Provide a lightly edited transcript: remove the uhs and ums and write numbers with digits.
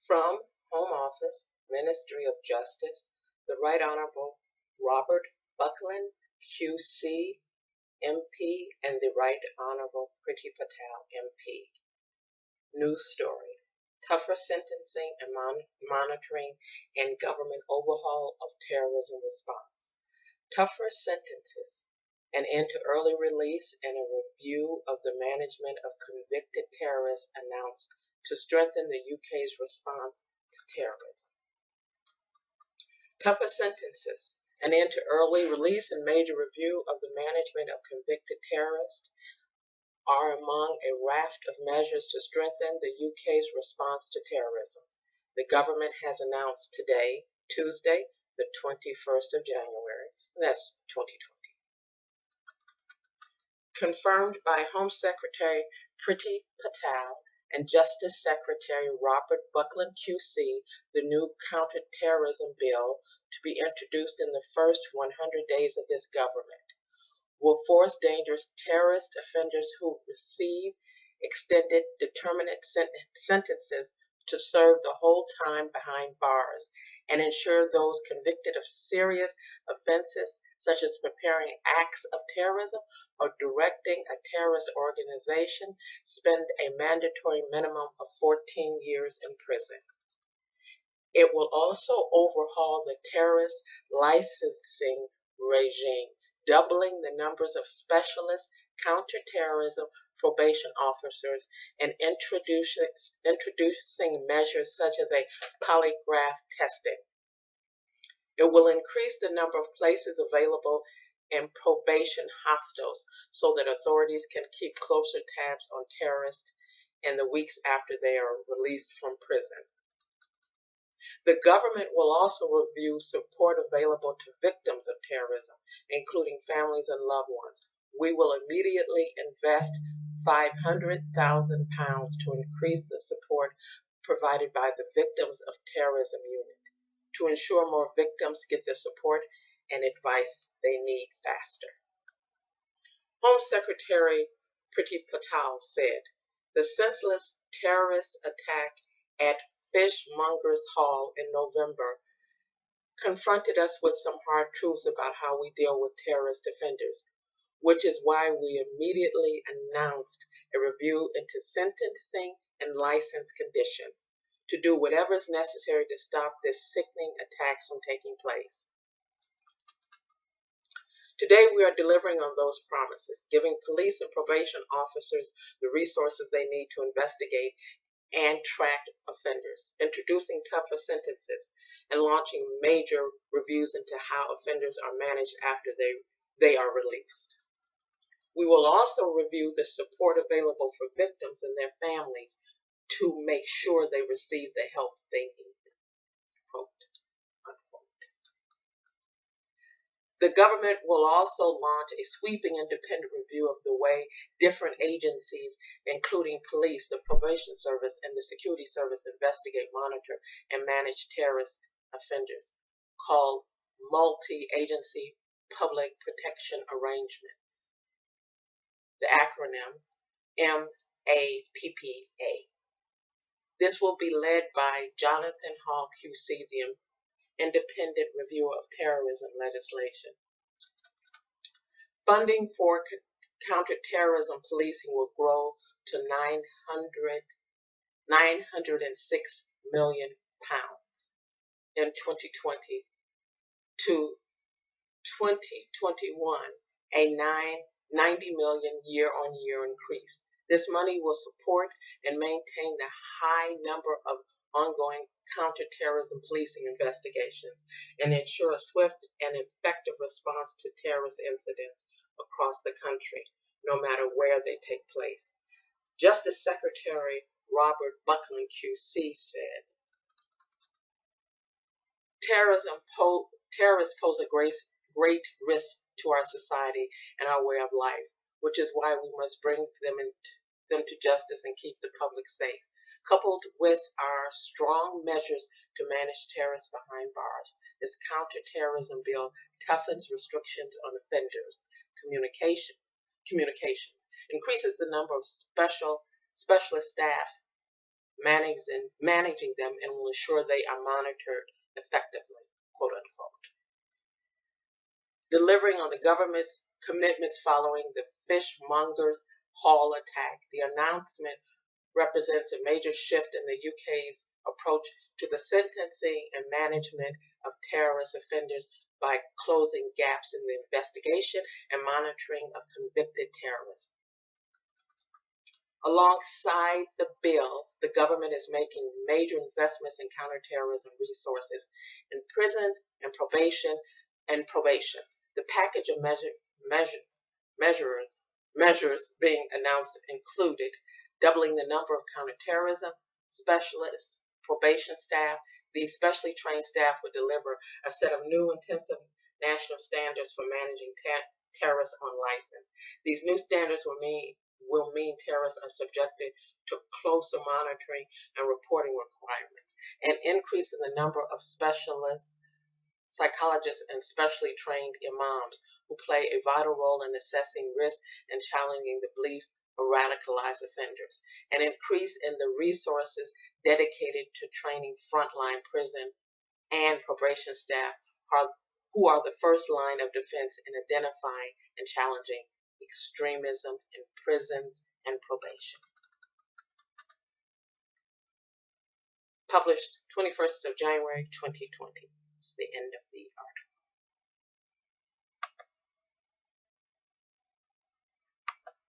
From Home Office, Ministry of Justice, the Right Honorable Robert Buckland, QC, MP, and the Right Honorable Priti Patel, MP. News story. Tougher sentencing and monitoring and government overhaul of terrorism response. Tougher sentences, an end to early release, and a review of the management of convicted terrorists announced to strengthen the UK's response to terrorism. Tougher sentences, an end to early release and major review of the management of convicted terrorists are among a raft of measures to strengthen the UK's response to terrorism. The government has announced today, Tuesday, the 21st of January, that's 2020. Confirmed by Home Secretary Priti Patel and Justice Secretary Robert Buckland QC, the new Counter-Terrorism bill to be introduced in the first 100 days of this government will force dangerous terrorist offenders who receive extended determinate sentences to serve the whole time behind bars and ensure those convicted of serious offenses such as preparing acts of terrorism or directing a terrorist organization spend a mandatory minimum of 14 years in prison. It will also overhaul the terrorist licensing regime, doubling the numbers of specialist counterterrorism probation officers and introducing measures such as a polygraph testing. It will increase the number of places available in probation hostels so that authorities can keep closer tabs on terrorists in the weeks after they are released from prison. The government will also review support available to victims of terrorism, including families and loved ones. We will immediately invest £500,000 to increase the support provided by the Victims of Terrorism Unit to ensure more victims get the support and advice they need faster. Home Secretary Priti Patel said, "The senseless terrorist attack at Fishmongers Hall in November confronted us with some hard truths about how we deal with terrorist offenders, which is why we immediately announced a review into sentencing and license conditions to do whatever is necessary to stop this sickening attacks from taking place." Today we are delivering on those promises, giving police and probation officers the resources they need to investigate and track offenders, introducing tougher sentences, and launching major reviews into how offenders are managed after they are released. We will also review the support available for victims and their families to make sure they receive the help they need. Quote, unquote. The government will also launch a sweeping independent review of the way different agencies, including police, the probation service, and the security service, investigate, monitor, and manage terrorist offenders, called Multi-Agency Public Protection Arrangements, the acronym MAPPA. This will be led by Jonathan Hall, QC, the Independent Reviewer of Terrorism Legislation. Funding for counterterrorism policing will grow to £906 million in 2020 to 2021, a $90 million year-on-year increase. This money will support and maintain the high number of ongoing counterterrorism policing investigations and ensure a swift and effective response to terrorist incidents across the country, no matter where they take place. Justice Secretary Robert Buckland QC said, Terrorists pose a great risk to our society and our way of life, which is why we must bring them to justice and keep the public safe. Coupled with our strong measures to manage terrorists behind bars, this counterterrorism bill toughens restrictions on offenders' communications, increases the number of specialist staff managing them, and will ensure they are monitored effectively, quote unquote. Delivering on the government's commitments following the fishmongers' Hall attack. The announcement represents a major shift in the UK's approach to the sentencing and management of terrorist offenders by closing gaps in the investigation and monitoring of convicted terrorists. Alongside the bill, the government is making major investments in counterterrorism resources in prisons and probation. The package of measures being announced included doubling the number of counterterrorism specialists, probation staff. These specially trained staff would deliver a set of new intensive national standards for managing terrorists on license. These new standards will mean terrorists are subjected to closer monitoring and reporting requirements. An increase in the number of specialists, psychologists, and specially trained imams who play a vital role in assessing risk and challenging the beliefs of radicalized offenders. An increase in the resources dedicated to training frontline prison and probation staff who are the first line of defense in identifying and challenging extremism in prisons and probation. Published 21st of January 2020. It's the end of the article.